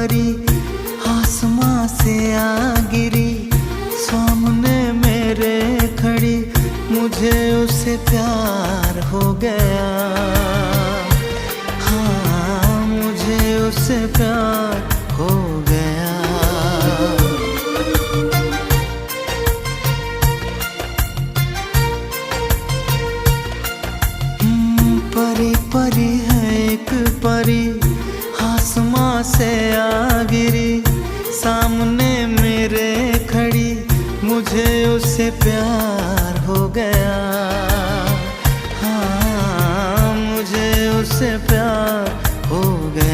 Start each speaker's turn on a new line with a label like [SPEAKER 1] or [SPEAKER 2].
[SPEAKER 1] परी आसमां से आ गिरी, सामने मेरे खड़ी, मुझे उससे प्यार हो गया। हाँ, मुझे उससे प्यार हो गया। परी परी है एक परी, आसमां से आ गिरी, सामने मेरे खड़ी, मुझे उससे प्यार हो गया। हाँ, मुझे उससे प्यार हो गया।